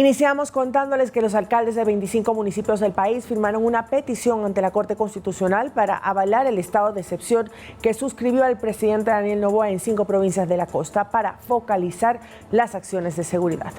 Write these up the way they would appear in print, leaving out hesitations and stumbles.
Iniciamos contándoles que los alcaldes de 25 municipios del país firmaron una petición ante la Corte Constitucional para avalar el estado de excepción que suscribió el presidente Daniel Noboa en 5 provincias de la costa para focalizar las acciones de seguridad.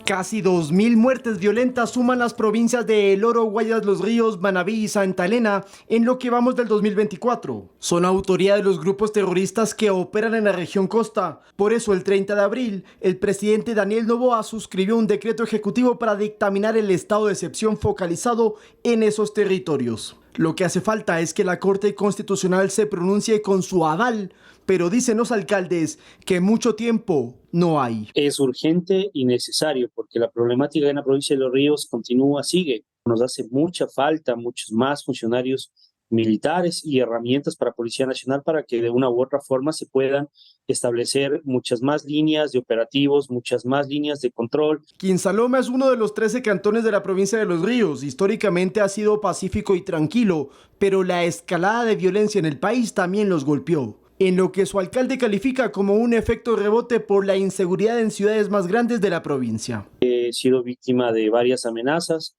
Casi 2.000 muertes violentas suman las provincias de El Oro, Guayas, Los Ríos, Manabí y Santa Elena en lo que vamos del 2024. Son autoría de los grupos terroristas que operan en la región costa. Por eso, el 30 de abril, el presidente Daniel Noboa suscribió un decreto ejecutivo para dictaminar el estado de excepción focalizado en esos territorios. Lo que hace falta es que la Corte Constitucional se pronuncie con su aval, pero dicen los alcaldes que mucho tiempo no hay. Es urgente y necesario porque la problemática en la provincia de Los Ríos continúa, sigue. Nos hace mucha falta muchos más funcionarios militares y herramientas para Policía Nacional para que de una u otra forma se puedan establecer muchas más líneas de operativos, muchas más líneas de control. Quinsaloma es uno de los 13 cantones de la provincia de Los Ríos. Históricamente ha sido pacífico y tranquilo, pero la escalada de violencia en el país también los golpeó, en lo que su alcalde califica como un efecto rebote por la inseguridad en ciudades más grandes de la provincia. He sido víctima de varias amenazas.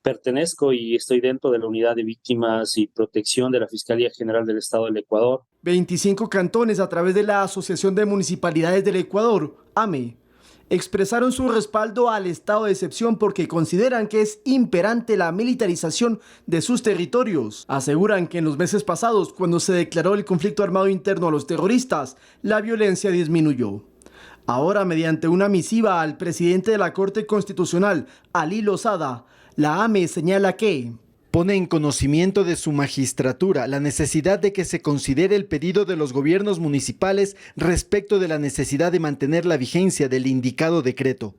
Pertenezco y estoy dentro de la Unidad de Víctimas y Protección de la Fiscalía General del Estado del Ecuador. 25 cantones a través de la Asociación de Municipalidades del Ecuador, AME, expresaron su respaldo al estado de excepción porque consideran que es imperante la militarización de sus territorios. Aseguran que en los meses pasados, cuando se declaró el conflicto armado interno a los terroristas, la violencia disminuyó. Ahora, mediante una misiva al presidente de la Corte Constitucional, Ali Lozada, la AME señala que pone en conocimiento de su magistratura la necesidad de que se considere el pedido de los gobiernos municipales respecto de la necesidad de mantener la vigencia del indicado decreto.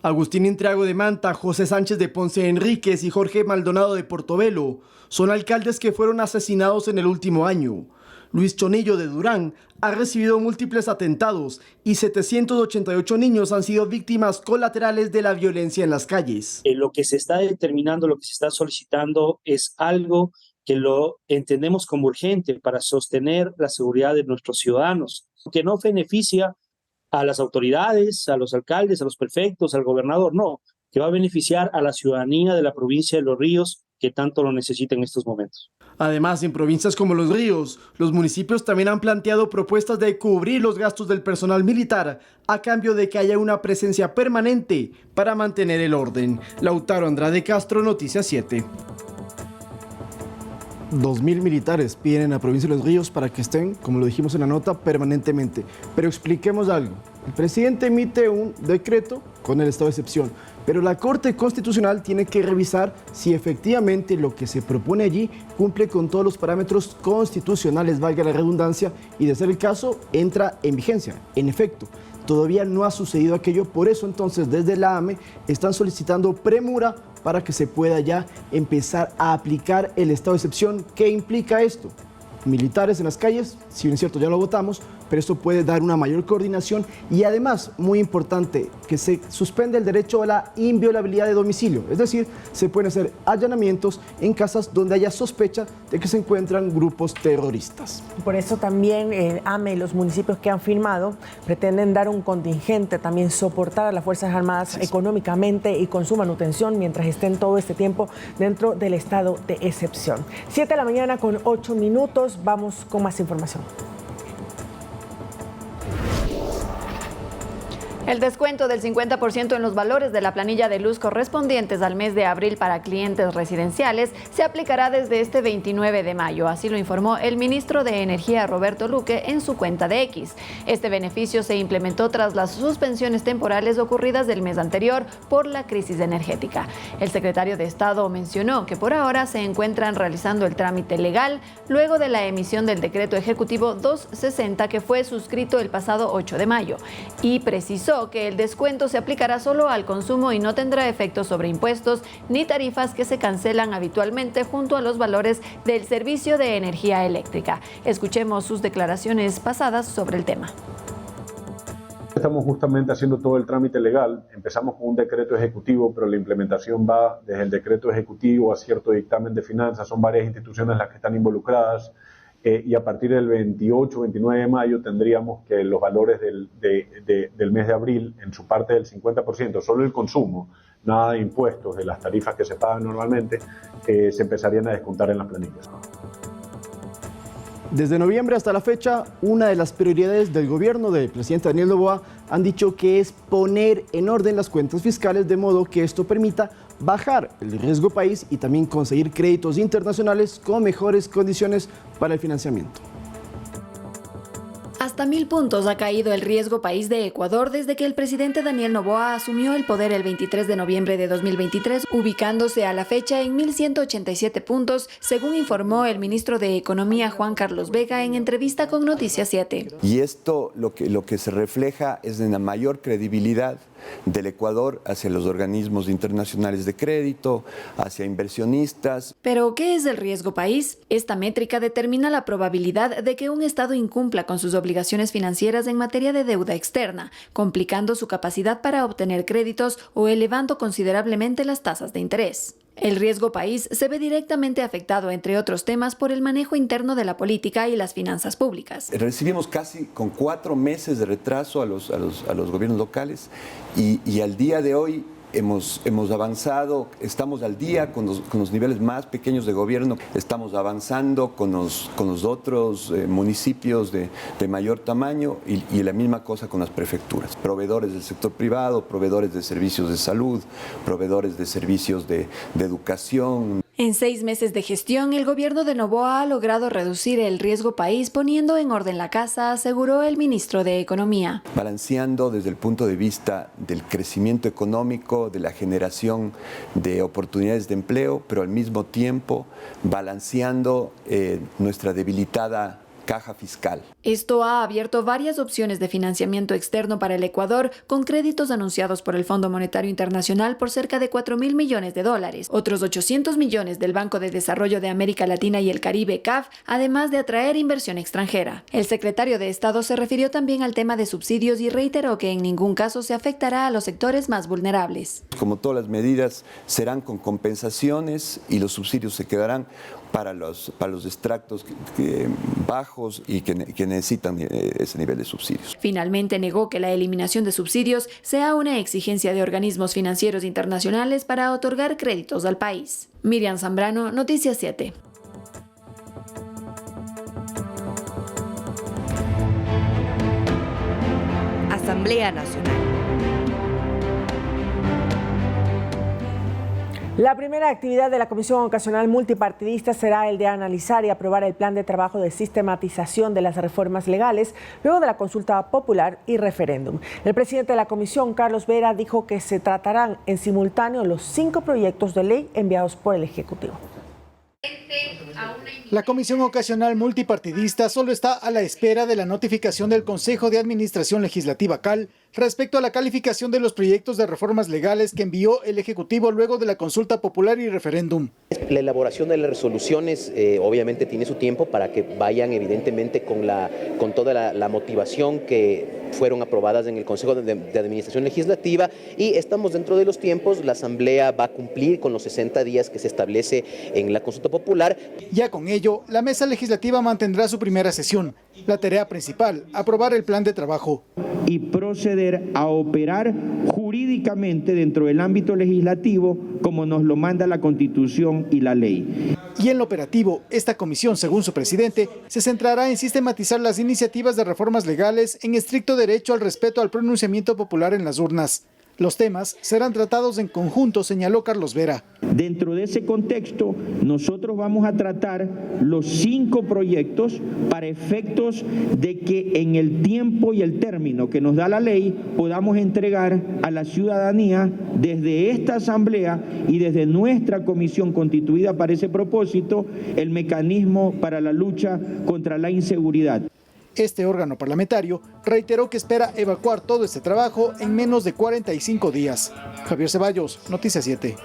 Agustín Intriago de Manta, José Sánchez de Ponce Enríquez y Jorge Maldonado de Portobelo son alcaldes que fueron asesinados en el último año. Luis Chonillo de Durán ha recibido múltiples atentados y 788 niños han sido víctimas colaterales de la violencia en las calles. Lo que se está determinando, lo que se está solicitando es algo que lo entendemos como urgente para sostener la seguridad de nuestros ciudadanos, que no beneficia a las autoridades, a los alcaldes, a los prefectos, al gobernador, no, que va a beneficiar a la ciudadanía de la provincia de Los Ríos que tanto lo necesita en estos momentos. Además, en provincias como Los Ríos, los municipios también han planteado propuestas de cubrir los gastos del personal militar a cambio de que haya una presencia permanente para mantener el orden. Lautaro Andrade Castro, Noticias 7. 2.000 militares piden en la provincia de Los Ríos para que estén, como lo dijimos en la nota, permanentemente. Pero expliquemos algo. El presidente emite un decreto con el estado de excepción, pero la Corte Constitucional tiene que revisar si efectivamente lo que se propone allí cumple con todos los parámetros constitucionales, valga la redundancia, y de ser el caso, entra en vigencia. En efecto, todavía no ha sucedido aquello, por eso entonces desde la AME están solicitando premura para que se pueda ya empezar a aplicar el estado de excepción. ¿Qué implica esto? Militares en las calles, si bien es cierto ya lo votamos, pero esto puede dar una mayor coordinación y además, muy importante, que se suspende el derecho a la inviolabilidad de domicilio, es decir, se pueden hacer allanamientos en casas donde haya sospecha de que se encuentran grupos terroristas. Por eso también AME y los municipios que han firmado pretenden dar un contingente, también soportar a las Fuerzas Armadas económicamente y con su manutención mientras estén todo este tiempo dentro del estado de excepción. 7 de la mañana con 8 minutos, vamos con más información. El descuento del 50% en los valores de la planilla de luz correspondientes al mes de abril para clientes residenciales se aplicará desde este 29 de mayo, así lo informó el ministro de Energía Roberto Luque en su cuenta de X. Este beneficio se implementó tras las suspensiones temporales ocurridas del mes anterior por la crisis energética. El secretario de Estado mencionó que por ahora se encuentran realizando el trámite legal luego de la emisión del decreto ejecutivo 260 que fue suscrito el pasado 8 de mayo y precisó que el descuento se aplicará solo al consumo y no tendrá efectos sobre impuestos ni tarifas que se cancelan habitualmente junto a los valores del servicio de energía eléctrica. Escuchemos sus declaraciones pasadas sobre el tema. Estamos justamente haciendo todo el trámite legal. Empezamos con un decreto ejecutivo, pero la implementación va desde el decreto ejecutivo a cierto dictamen de finanzas. Son varias instituciones las que están involucradas y a partir del 28-29 de mayo tendríamos que los valores del mes de abril, en su parte del 50%, solo el consumo, nada de impuestos de las tarifas que se pagan normalmente, se empezarían a descontar en las planillas. Desde noviembre hasta la fecha, una de las prioridades del gobierno del presidente Daniel Noboa han dicho que es poner en orden las cuentas fiscales de modo que esto permita bajar el riesgo país y también conseguir créditos internacionales con mejores condiciones para el financiamiento. Hasta 1000 puntos ha caído el riesgo país de Ecuador desde que el presidente Daniel Noboa asumió el poder el 23 de noviembre de 2023, ubicándose a la fecha en 1187 puntos, según informó el ministro de Economía Juan Carlos Vega en entrevista con Noticias 7. Y esto lo que se refleja es en la mayor credibilidad del Ecuador hacia los organismos internacionales de crédito, hacia inversionistas. ¿Pero qué es el riesgo país? Esta métrica determina la probabilidad de que un Estado incumpla con sus obligaciones financieras en materia de deuda externa, complicando su capacidad para obtener créditos o elevando considerablemente las tasas de interés. El riesgo país se ve directamente afectado, entre otros temas, por el manejo interno de la política y las finanzas públicas. Recibimos casi con 4 meses de retraso a los gobiernos locales y al día de hoy hemos avanzado, estamos al día con los niveles más pequeños de gobierno, estamos avanzando con los otros municipios de mayor tamaño y la misma cosa con las prefecturas. Proveedores del sector privado, proveedores de servicios de salud, proveedores de servicios de educación. En 6 meses de gestión, el gobierno de Noboa ha logrado reducir el riesgo país poniendo en orden la casa, aseguró el ministro de Economía. Balanceando desde el punto de vista del crecimiento económico, de la generación de oportunidades de empleo, pero al mismo tiempo balanceando nuestra debilitada caja fiscal. Esto ha abierto varias opciones de financiamiento externo para el Ecuador, con créditos anunciados por el Fondo Monetario Internacional por cerca de $4.000 millones, otros 800 millones del Banco de Desarrollo de América Latina y el Caribe, CAF, además de atraer inversión extranjera. El secretario de Estado se refirió también al tema de subsidios y reiteró que en ningún caso se afectará a los sectores más vulnerables. Como todas las medidas serán con compensaciones y los subsidios se quedarán para los extractos bajos y que necesitan ese nivel de subsidios. Finalmente negó que la eliminación de subsidios sea una exigencia de organismos financieros internacionales para otorgar créditos al país. Miriam Zambrano, Noticias 7. Asamblea Nacional. La primera actividad de la Comisión Ocasional Multipartidista será el de analizar y aprobar el plan de trabajo de sistematización de las reformas legales luego de la consulta popular y referéndum. El presidente de la comisión, Carlos Vera, dijo que se tratarán en simultáneo los 5 proyectos de ley enviados por el Ejecutivo. La Comisión Ocasional Multipartidista solo está a la espera de la notificación del Consejo de Administración Legislativa CAL respecto a la calificación de los proyectos de reformas legales que envió el Ejecutivo luego de la consulta popular y referéndum. La elaboración de las resoluciones obviamente tiene su tiempo para que vayan evidentemente con toda la motivación que fueron aprobadas en el Consejo de Administración Legislativa, y estamos dentro de los tiempos. La Asamblea va a cumplir con los 60 días que se establece en la consulta popular. Ya con ello, la Mesa Legislativa mantendrá su primera sesión. La tarea principal, aprobar el plan de trabajo. Y proceder a operar jurídicamente dentro del ámbito legislativo como nos lo manda la Constitución y la ley. Y en lo operativo, esta comisión, según su presidente, se centrará en sistematizar las iniciativas de reformas legales en estricto derecho al respeto al pronunciamiento popular en las urnas. Los temas serán tratados en conjunto, señaló Carlos Vera. Dentro de ese contexto, nosotros vamos a tratar los 5 proyectos para efectos de que en el tiempo y el término que nos da la ley podamos entregar a la ciudadanía desde esta asamblea y desde nuestra comisión constituida para ese propósito el mecanismo para la lucha contra la inseguridad. Este órgano parlamentario reiteró que espera evacuar todo este trabajo en menos de 45 días. Javier Ceballos, Noticias 7.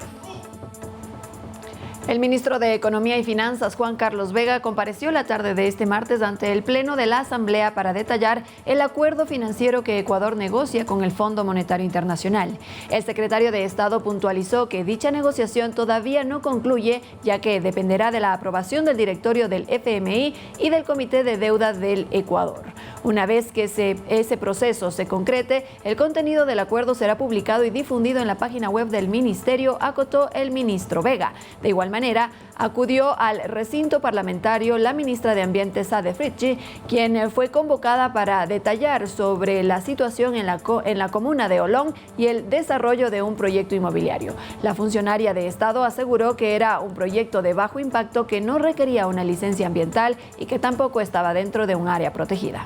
El ministro de Economía y Finanzas, Juan Carlos Vega, compareció la tarde de este martes ante el Pleno de la Asamblea para detallar el acuerdo financiero que Ecuador negocia con el Fondo Monetario Internacional. El secretario de Estado puntualizó que dicha negociación todavía no concluye, ya que dependerá de la aprobación del directorio del FMI y del Comité de Deuda del Ecuador. Una vez que ese proceso se concrete, el contenido del acuerdo será publicado y difundido en la página web del ministerio, acotó el ministro Vega. De igual manera, acudió al recinto parlamentario la ministra de Ambiente, Sade Fritchi, quien fue convocada para detallar sobre la situación en la comuna de Olón y el desarrollo de un proyecto inmobiliario. La funcionaria de Estado aseguró que era un proyecto de bajo impacto que no requería una licencia ambiental y que tampoco estaba dentro de un área protegida.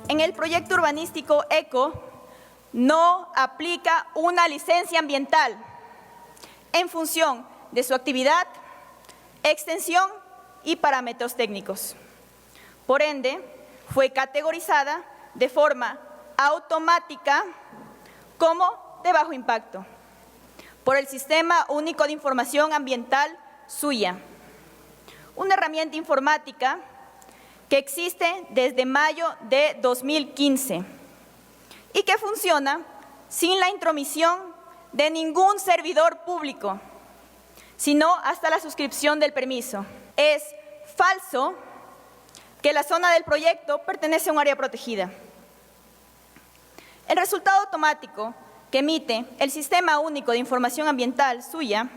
En el proyecto urbanístico ECO no aplica una licencia ambiental en función de su actividad, extensión y parámetros técnicos. Por ende, fue categorizada de forma automática como de bajo impacto por el Sistema Único de Información Ambiental, SUIA, una herramienta informática que existe desde mayo de 2015 y que funciona sin la intromisión de ningún servidor público, sino hasta la suscripción del permiso. Es falso que la zona del proyecto pertenece a un área protegida. El resultado automático que emite el Sistema Único de Información Ambiental, SUIA,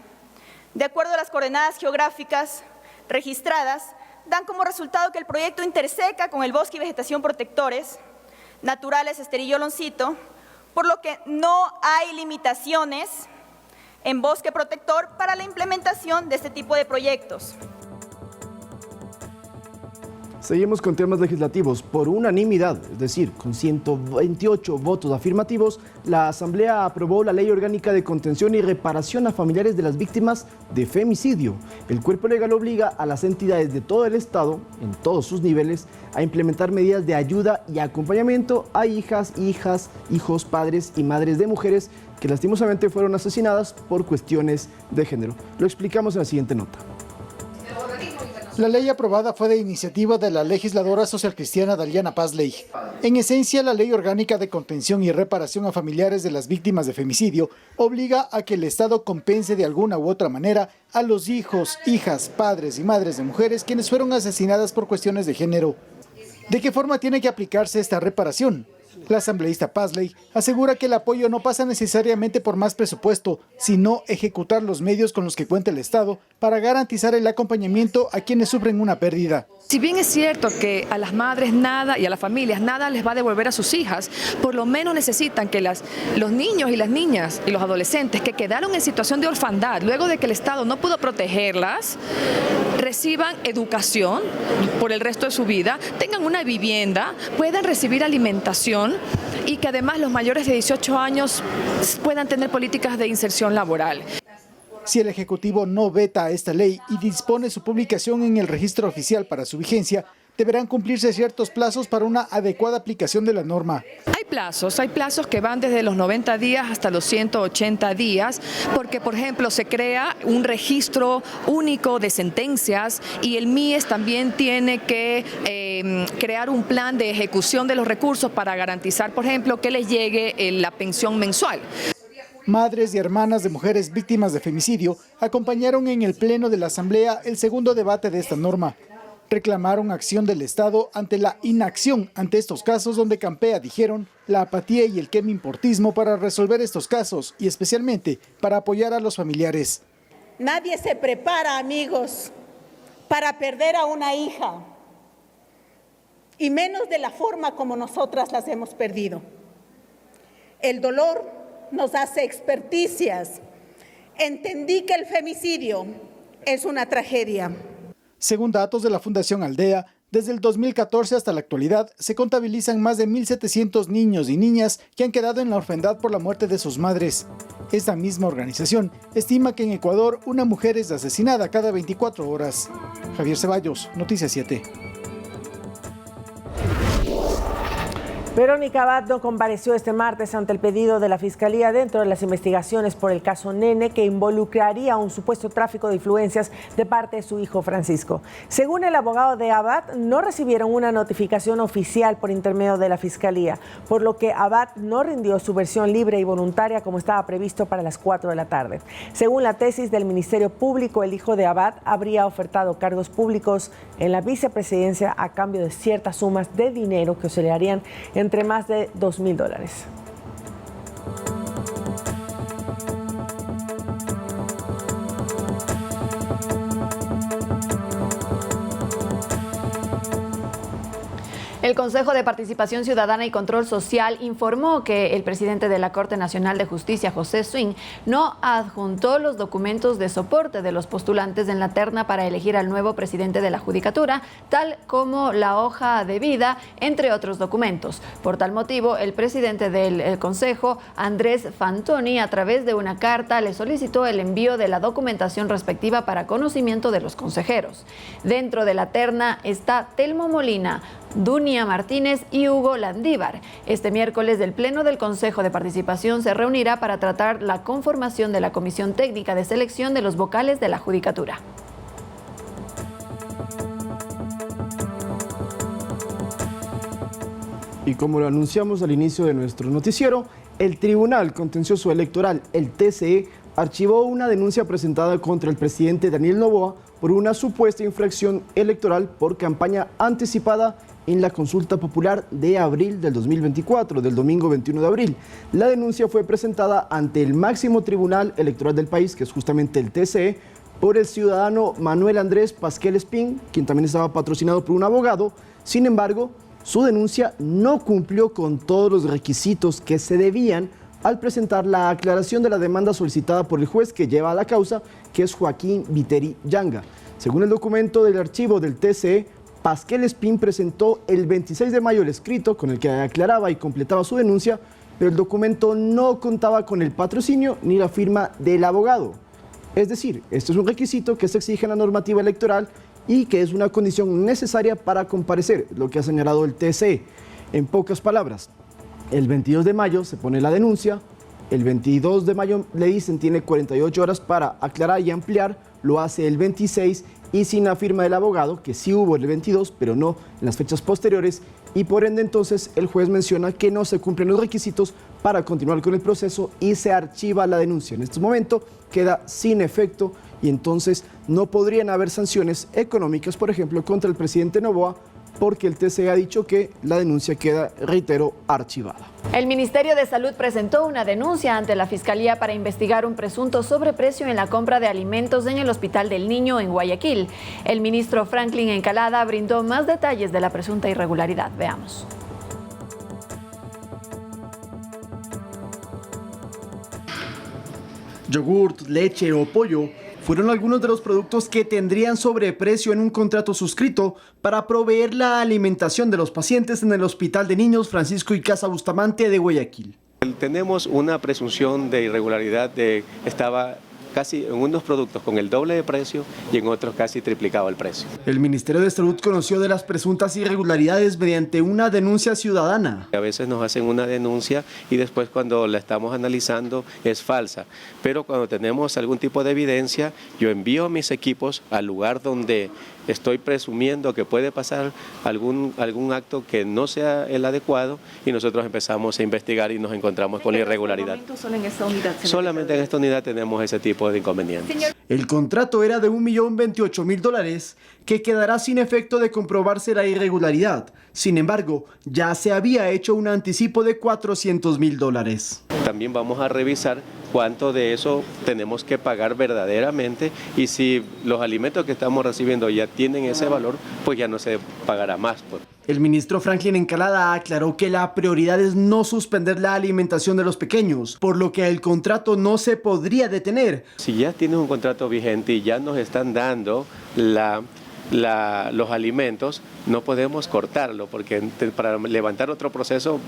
de acuerdo a las coordenadas geográficas registradas, dan como resultado que el proyecto interseca con el bosque y vegetación protectores naturales Esterillo Loncito, por lo que no hay limitaciones en bosque protector para la implementación de este tipo de proyectos. Seguimos con temas legislativos. Por unanimidad, es decir, con 128 votos afirmativos, la Asamblea aprobó la Ley Orgánica de Contención y Reparación a Familiares de las Víctimas de Femicidio. El cuerpo legal obliga a las entidades de todo el Estado, en todos sus niveles, a implementar medidas de ayuda y acompañamiento a hijas, hijos, padres y madres de mujeres que lastimosamente fueron asesinadas por cuestiones de género. Lo explicamos en la siguiente nota. La ley aprobada fue de iniciativa de la legisladora socialcristiana Daliana Pazley. En esencia, la Ley Orgánica de Contención y Reparación a Familiares de las Víctimas de Femicidio obliga a que el Estado compense de alguna u otra manera a los hijos, hijas, padres y madres de mujeres quienes fueron asesinadas por cuestiones de género. ¿De qué forma tiene que aplicarse esta reparación? La asambleísta Pazley asegura que el apoyo no pasa necesariamente por más presupuesto, sino ejecutar los medios con los que cuenta el Estado para garantizar el acompañamiento a quienes sufren una pérdida. Si bien es cierto que a las madres nada y a las familias nada les va a devolver a sus hijas, por lo menos necesitan que los niños y las niñas y los adolescentes que quedaron en situación de orfandad luego de que el Estado no pudo protegerlas, reciban educación por el resto de su vida, tengan una vivienda, puedan recibir alimentación y que además los mayores de 18 años puedan tener políticas de inserción laboral. Si el Ejecutivo no veta esta ley y dispone su publicación en el registro oficial para su vigencia, deberán cumplirse ciertos plazos para una adecuada aplicación de la norma. Hay plazos que van desde los 90 días hasta los 180 días, porque, por ejemplo, se crea un registro único de sentencias y el MIES también tiene que crear un plan de ejecución de los recursos para garantizar, por ejemplo, que les llegue la pensión mensual. Madres y hermanas de mujeres víctimas de femicidio acompañaron en el Pleno de la Asamblea el segundo debate de esta norma. Reclamaron acción del Estado ante la inacción ante estos casos donde campea, dijeron, la apatía y el quemimportismo para resolver estos casos y especialmente para apoyar a los familiares. Nadie se prepara, amigos, para perder a una hija, y menos de la forma como nosotras las hemos perdido. El dolor nos hace experticias. Entendí que el femicidio es una tragedia. Según datos de la Fundación Aldea, desde el 2014 hasta la actualidad se contabilizan más de 1.700 niños y niñas que han quedado en la orfandad por la muerte de sus madres. Esta misma organización estima que en Ecuador una mujer es asesinada cada 24 horas. Javier Ceballos, Noticias 7. Verónica Abad no compareció este martes ante el pedido de la Fiscalía dentro de las investigaciones por el caso Nene, que involucraría un supuesto tráfico de influencias de parte de su hijo Francisco. Según el abogado de Abad, no recibieron una notificación oficial por intermedio de la Fiscalía, por lo que Abad no rindió su versión libre y voluntaria como estaba previsto para las 4 de la tarde. Según la tesis del Ministerio Público, el hijo de Abad habría ofertado cargos públicos en la vicepresidencia a cambio de ciertas sumas de dinero que oscilarían entre más de $2,000. El Consejo de Participación Ciudadana y Control Social informó que el presidente de la Corte Nacional de Justicia, José Swing, no adjuntó los documentos de soporte de los postulantes en la terna para elegir al nuevo presidente de la Judicatura, tal como la hoja de vida, entre otros documentos. Por tal motivo, el presidente del Consejo, Andrés Fantoni, a través de una carta, le solicitó el envío de la documentación respectiva para conocimiento de los consejeros. Dentro de la terna está Telmo Molina, Dunia Martínez y Hugo Landívar. Este miércoles el Pleno del Consejo de Participación se reunirá para tratar la conformación de la Comisión Técnica de Selección de los vocales de la Judicatura. Y como lo anunciamos al inicio de nuestro noticiero, el Tribunal Contencioso Electoral, el TCE, archivó una denuncia presentada contra el presidente Daniel Noboa por una supuesta infracción electoral por campaña anticipada en la consulta popular de abril del 2024, del domingo 21 de abril. La denuncia fue presentada ante el máximo tribunal electoral del país, que es justamente el TCE, por el ciudadano Manuel Andrés Pasquel Espín, quien también estaba patrocinado por un abogado. Sin embargo, su denuncia no cumplió con todos los requisitos que se debían al presentar la aclaración de la demanda solicitada por el juez que lleva a la causa, que es Joaquín Viteri Yanga. Según el documento del archivo del TCE, Pasquel Espín presentó el 26 de mayo el escrito con el que aclaraba y completaba su denuncia, pero el documento no contaba con el patrocinio ni la firma del abogado. Es decir, esto es un requisito que se exige en la normativa electoral y que es una condición necesaria para comparecer, lo que ha señalado el TCE. En pocas palabras, el 22 de mayo se pone la denuncia, el 22 de mayo le dicen tiene 48 horas para aclarar y ampliar, lo hace el 26 y sin la firma del abogado, que sí hubo el 22, pero no en las fechas posteriores, y por ende entonces el juez menciona que no se cumplen los requisitos para continuar con el proceso y se archiva la denuncia. En este momento queda sin efecto y entonces no podrían haber sanciones económicas, por ejemplo, contra el presidente Noboa, porque el TCE ha dicho que la denuncia queda, reitero, archivada. El Ministerio de Salud presentó una denuncia ante la Fiscalía para investigar un presunto sobreprecio en la compra de alimentos en el Hospital del Niño en Guayaquil. El ministro Franklin Encalada brindó más detalles de la presunta irregularidad. Veamos. Yogurt, leche o pollo fueron algunos de los productos que tendrían sobreprecio en un contrato suscrito para proveer la alimentación de los pacientes en el Hospital de Niños Francisco Icaza Bustamante de Guayaquil. Tenemos una presunción de irregularidad estaba casi en unos productos con el doble de precio y en otros casi triplicado el precio. El Ministerio de Salud conoció de las presuntas irregularidades mediante una denuncia ciudadana. A veces nos hacen una denuncia y después cuando la estamos analizando es falsa, pero cuando tenemos algún tipo de evidencia, yo envío a mis equipos al lugar donde estoy presumiendo que puede pasar algún acto que no sea el adecuado y nosotros empezamos a investigar y nos encontramos con la irregularidad. Solamente en esta unidad tenemos ese tipo de inconvenientes. El contrato era de $1.028.000 que quedará sin efecto de comprobarse la irregularidad. Sin embargo, ya se había hecho un anticipo de $400.000. También vamos a revisar cuánto de eso tenemos que pagar verdaderamente y si los alimentos que estamos recibiendo ya tienen ese valor, pues ya no se pagará más. El ministro Franklin Encalada aclaró que la prioridad es no suspender la alimentación de los pequeños, por lo que el contrato no se podría detener. Si ya tienes un contrato vigente y ya nos están dando los alimentos, no podemos cortarlo porque para levantar otro proceso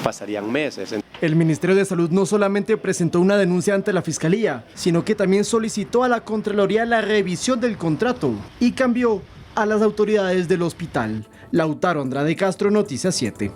pasarían meses. El Ministerio de Salud no solamente presentó una denuncia ante la Fiscalía, sino que también solicitó a la Contraloría la revisión del contrato y cambió a las autoridades del hospital. Lautaro Andrade Castro, Noticias 7.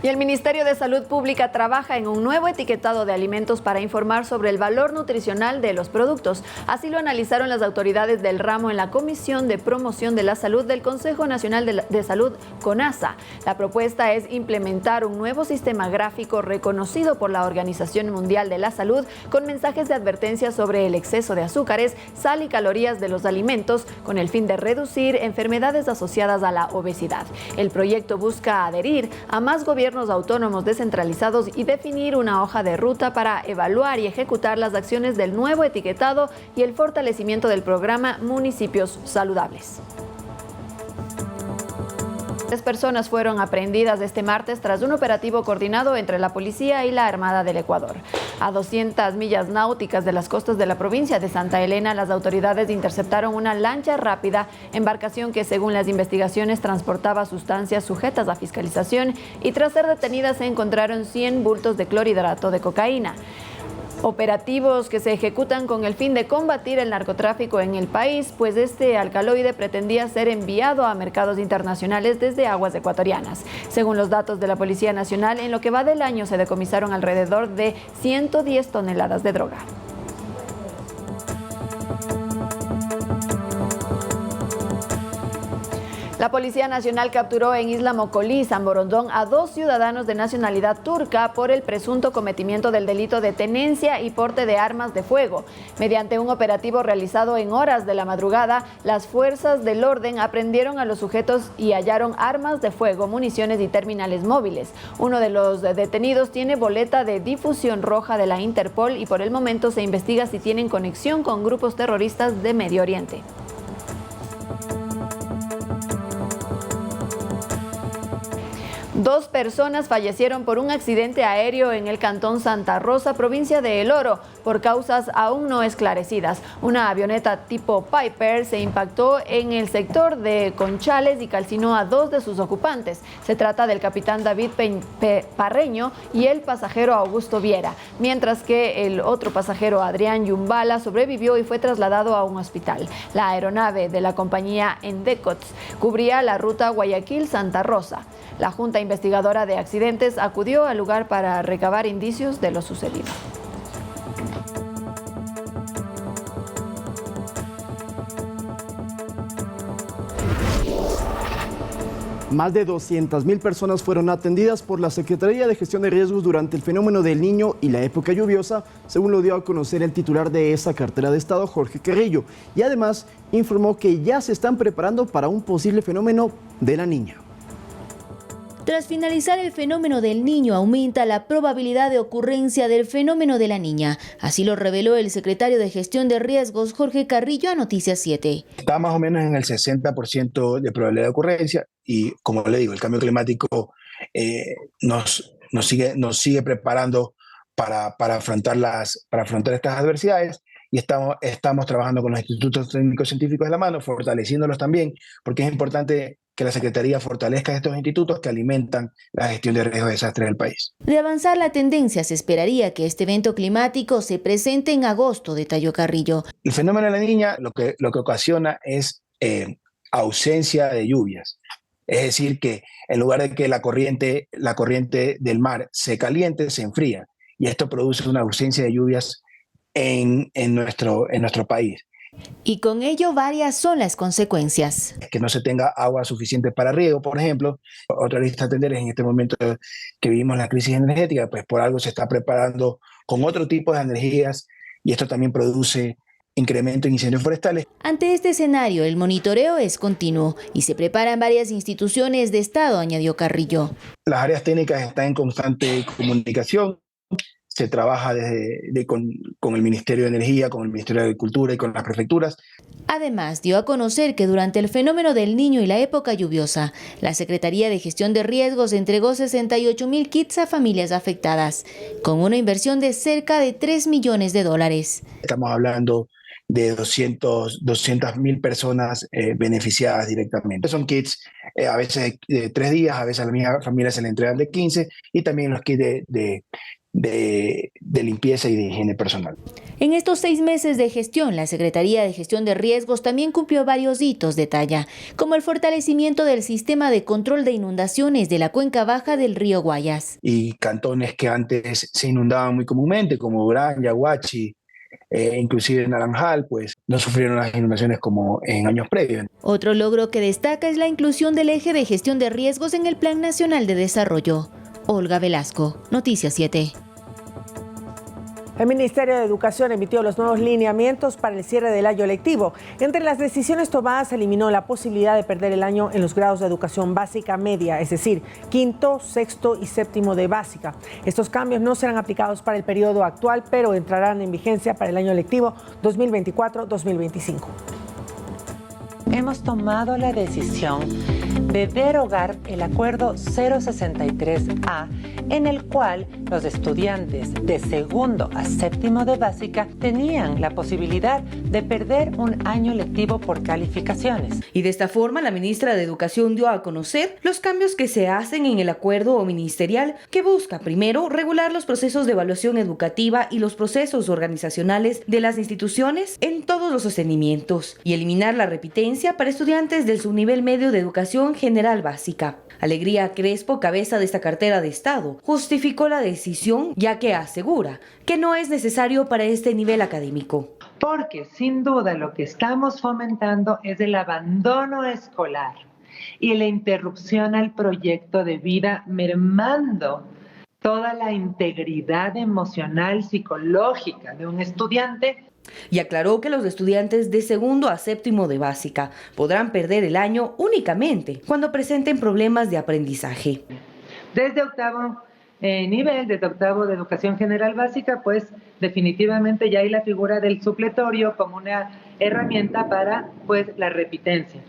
Y el Ministerio de Salud Pública trabaja en un nuevo etiquetado de alimentos para informar sobre el valor nutricional de los productos. Así lo analizaron las autoridades del ramo en la Comisión de Promoción de la Salud del Consejo Nacional de Salud, CONASA. La propuesta es implementar un nuevo sistema gráfico reconocido por la Organización Mundial de la Salud con mensajes de advertencia sobre el exceso de azúcares, sal y calorías de los alimentos con el fin de reducir enfermedades asociadas a la obesidad. El proyecto busca adherir a más gobiernos autónomos descentralizados y definir una hoja de ruta para evaluar y ejecutar las acciones del nuevo etiquetado y el fortalecimiento del programa Municipios Saludables. 3 personas fueron aprehendidas este martes tras un operativo coordinado entre la policía y la Armada del Ecuador. A 200 millas náuticas de las costas de la provincia de Santa Elena, las autoridades interceptaron una lancha rápida, embarcación que según las investigaciones transportaba sustancias sujetas a fiscalización y tras ser detenidas se encontraron 100 bultos de clorhidrato de cocaína. Operativos que se ejecutan con el fin de combatir el narcotráfico en el país, pues este alcaloide pretendía ser enviado a mercados internacionales desde aguas ecuatorianas. Según los datos de la Policía Nacional, en lo que va del año se decomisaron alrededor de 110 toneladas de droga. La Policía Nacional capturó en Isla Mocolí, San Borondón, a 2 ciudadanos de nacionalidad turca por el presunto cometimiento del delito de tenencia y porte de armas de fuego. Mediante un operativo realizado en horas de la madrugada, las fuerzas del orden aprendieron a los sujetos y hallaron armas de fuego, municiones y terminales móviles. Uno de los detenidos tiene boleta de difusión roja de la Interpol y por el momento se investiga si tienen conexión con grupos terroristas de Medio Oriente. Dos personas fallecieron por un accidente aéreo en el cantón Santa Rosa, provincia de El Oro, por causas aún no esclarecidas. Una avioneta tipo Piper se impactó en el sector de Conchales y calcinó a 2 de sus ocupantes. Se trata del capitán David Parreño y el pasajero Augusto Viera, mientras que el otro pasajero Adrián Yumbala sobrevivió y fue trasladado a un hospital. La aeronave de la compañía Endecots cubría la ruta Guayaquil-Santa Rosa. La Junta Investigadora de Accidentes acudió al lugar para recabar indicios de lo sucedido. Más de 200.000 personas fueron atendidas por la Secretaría de Gestión de Riesgos durante el fenómeno del Niño y la época lluviosa, según lo dio a conocer el titular de esa cartera de Estado, Jorge Carrillo. Y además informó que ya se están preparando para un posible fenómeno de la Niña. Tras finalizar el fenómeno del Niño, aumenta la probabilidad de ocurrencia del fenómeno de la Niña. Así lo reveló el secretario de Gestión de Riesgos, Jorge Carrillo, a Noticias 7. Está más o menos en el 60% de probabilidad de ocurrencia y, como le digo, el cambio climático nos sigue preparando para afrontar estas adversidades y estamos trabajando con los institutos técnicos científicos de la mano, fortaleciéndolos también, porque es importante que la Secretaría fortalezca estos institutos que alimentan la gestión de riesgos de desastres del país. De avanzar la tendencia, se esperaría que este evento climático se presente en agosto, detalló Carrillo. El fenómeno de la Niña lo que ocasiona es ausencia de lluvias. Es decir, que en lugar de que la corriente del mar se caliente, se enfría. Y esto produce una ausencia de lluvias en nuestro país. Y con ello varias son las consecuencias. Que no se tenga agua suficiente para riego, por ejemplo. Otra lista a atender es en este momento que vivimos la crisis energética, pues por algo se está preparando con otro tipo de energías y esto también produce incremento en incendios forestales. Ante este escenario, el monitoreo es continuo y se preparan varias instituciones de Estado, añadió Carrillo. Las áreas técnicas están en constante comunicación. Se trabaja con el Ministerio de Energía, con el Ministerio de Agricultura y con las prefecturas. Además, dio a conocer que durante el fenómeno del Niño y la época lluviosa, la Secretaría de Gestión de Riesgos entregó 68.000 kits a familias afectadas, con una inversión de cerca de $3 millones. Estamos hablando de 200.000 personas beneficiadas directamente. Son kits a veces de 3 días, a veces a la misma familia se le entregan de 15 y también los kits de limpieza y de higiene personal. En estos 6 meses de gestión, la Secretaría de Gestión de Riesgos también cumplió varios hitos de talla, como el fortalecimiento del sistema de control de inundaciones de la cuenca baja del río Guayas. Y cantones que antes se inundaban muy comúnmente, como Durán, Yaguachi, inclusive Naranjal, pues no sufrieron las inundaciones como en años previos. Otro logro que destaca es la inclusión del eje de gestión de riesgos en el Plan Nacional de Desarrollo. Olga Velasco, Noticias 7. El Ministerio de Educación emitió los nuevos lineamientos para el cierre del año lectivo. Entre las decisiones tomadas se eliminó la posibilidad de perder el año en los grados de educación básica media, es decir, quinto, sexto y séptimo de básica. Estos cambios no serán aplicados para el periodo actual, pero entrarán en vigencia para el año lectivo 2024-2025. Hemos tomado la decisión de derogar el acuerdo 063A, en el cual los estudiantes de segundo a séptimo de básica tenían la posibilidad de perder un año lectivo por calificaciones. Y de esta forma, la ministra de Educación dio a conocer los cambios que se hacen en el acuerdo ministerial, que busca, primero, regular los procesos de evaluación educativa y los procesos organizacionales de las instituciones en todos los sostenimientos, y eliminar la repitencia para estudiantes del subnivel medio de educación general básica. Alegría Crespo, cabeza de esta cartera de Estado, justificó la decisión, ya que asegura que no es necesario para este nivel académico. Porque sin duda lo que estamos fomentando es el abandono escolar y la interrupción al proyecto de vida, mermando toda la integridad emocional, psicológica de un estudiante. Y aclaró que los estudiantes de segundo a séptimo de básica podrán perder el año únicamente cuando presenten problemas de aprendizaje. Desde octavo nivel, desde octavo de educación general básica, pues definitivamente ya hay la figura del supletorio como una herramienta para pues la repitencia.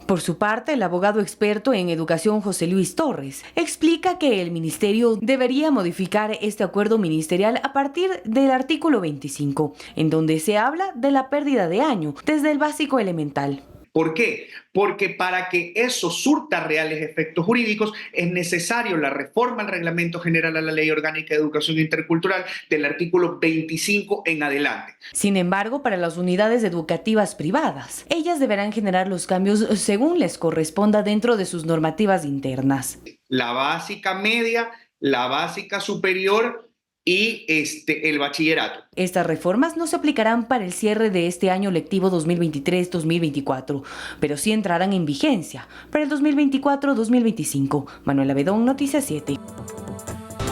Por su parte, el abogado experto en educación José Luis Torres explica que el ministerio debería modificar este acuerdo ministerial a partir del artículo 25, en donde se habla de la pérdida de año desde el básico elemental. ¿Por qué? Porque para que eso surta reales efectos jurídicos es necesario la reforma al Reglamento General a la Ley Orgánica de Educación Intercultural del artículo 25 en adelante. Sin embargo, para las unidades educativas privadas, ellas deberán generar los cambios según les corresponda dentro de sus normativas internas. La básica media, la básica superior y el bachillerato. Estas reformas no se aplicarán para el cierre de este año lectivo 2023-2024, pero sí entrarán en vigencia para el 2024-2025. Manuela Bedón, Noticias 7.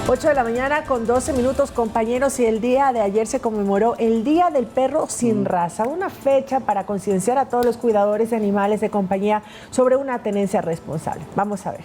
8 de la mañana con 12 minutos, compañeros, y el día de ayer se conmemoró el Día del Perro Sin Raza, una fecha para concienciar a todos los cuidadores de animales de compañía sobre una tenencia responsable. Vamos a ver.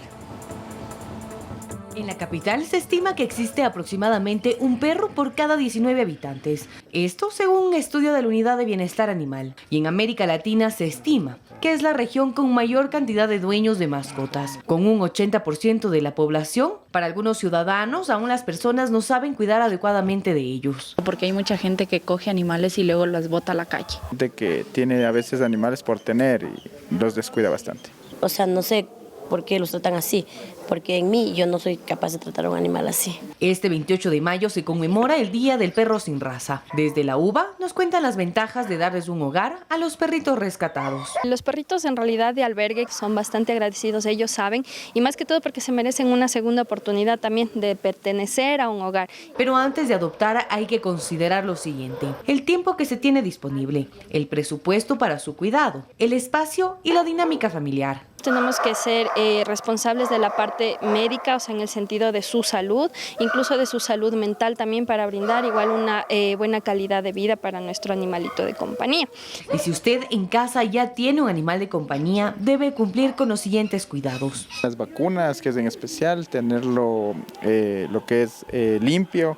En la capital se estima que existe aproximadamente un perro por cada 19 habitantes. Esto según un estudio de la Unidad de Bienestar Animal. Y en América Latina se estima que es la región con mayor cantidad de dueños de mascotas, con un 80% de la población. Para algunos ciudadanos, aún las personas no saben cuidar adecuadamente de ellos. Porque hay mucha gente que coge animales y luego los bota a la calle. De que tiene a veces animales por tener y los descuida bastante. O sea, no sé por qué los tratan así, porque en mí yo no soy capaz de tratar a un animal así. Este 28 de mayo se conmemora el Día del Perro Sin Raza. Desde la UBA nos cuentan las ventajas de darles un hogar a los perritos rescatados. Los perritos en realidad de albergue son bastante agradecidos, ellos saben, y más que todo porque se merecen una segunda oportunidad también de pertenecer a un hogar. Pero antes de adoptar hay que considerar lo siguiente: el tiempo que se tiene disponible, el presupuesto para su cuidado, el espacio y la dinámica familiar. Tenemos que ser responsables de la parte médica, o sea, en el sentido de su salud, incluso de su salud mental también, para brindar igual una buena calidad de vida para nuestro animalito de compañía. Y si usted en casa ya tiene un animal de compañía, debe cumplir con los siguientes cuidados. Las vacunas, que es en especial, tenerlo lo que es limpio,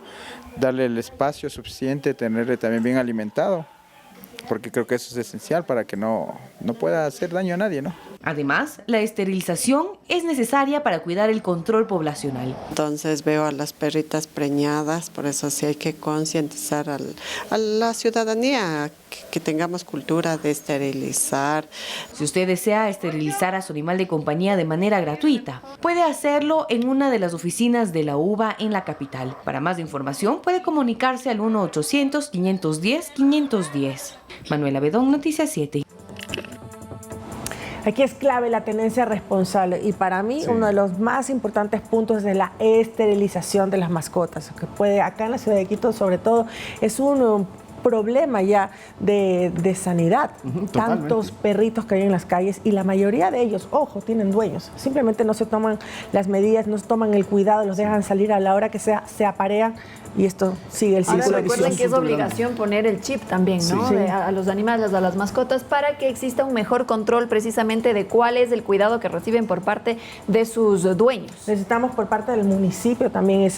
darle el espacio suficiente, tenerle también bien alimentado, porque creo que eso es esencial para que no pueda hacer daño a nadie, ¿no? Además, la esterilización es necesaria para cuidar el control poblacional. Entonces veo a las perritas preñadas, por eso sí hay que concientizar a la ciudadanía que tengamos cultura de esterilizar. Si usted desea esterilizar a su animal de compañía de manera gratuita, puede hacerlo en una de las oficinas de la UVA en la capital. Para más información puede comunicarse al 1-800-510-510. Manuela Bedón, Noticias 7. Aquí es clave la tenencia responsable y para mí uno de los más importantes puntos es la esterilización de las mascotas, que puede acá en la ciudad de Quito sobre todo es un problema ya de sanidad. Tantos perritos que hay en las calles y la mayoría de ellos, ojo, tienen dueños. Simplemente no se toman las medidas, no se toman el cuidado, los dejan salir a la hora que sea, se aparean y esto sigue el círculo. Ahora recuerden que es obligación poner el chip también, ¿no? Sí. A los animales, a las mascotas, para que exista un mejor control precisamente de cuál es el cuidado que reciben por parte de sus dueños. Necesitamos por parte del municipio también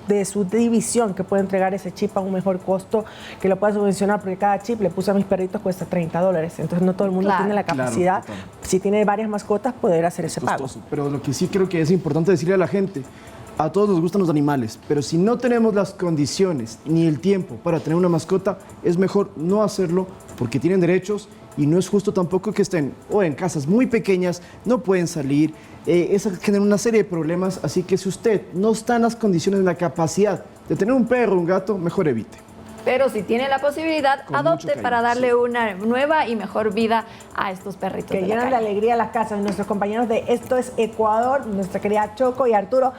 de su división que pueda entregar ese chip a un mejor costo, que lo pueda subvencionar, porque cada chip le puse a mis perritos cuesta $30. Entonces no todo el mundo tiene la capacidad, si tiene varias mascotas, poder hacer ese pago. Pero lo que sí creo que es importante decirle a la gente, a todos nos gustan los animales, pero si no tenemos las condiciones ni el tiempo para tener una mascota, es mejor no hacerlo porque tienen derechos y no es justo tampoco que estén o en casas muy pequeñas, no pueden salir, eso genera una serie de problemas, así que si usted no está en las condiciones, en la capacidad de tener un perro o un gato, mejor evite. Pero si tiene la posibilidad, adopte para darle una nueva y mejor vida a estos perritos. Que llenan de alegría las casas. Nuestros compañeros de Esto es Ecuador, nuestra querida Choco y Arturo,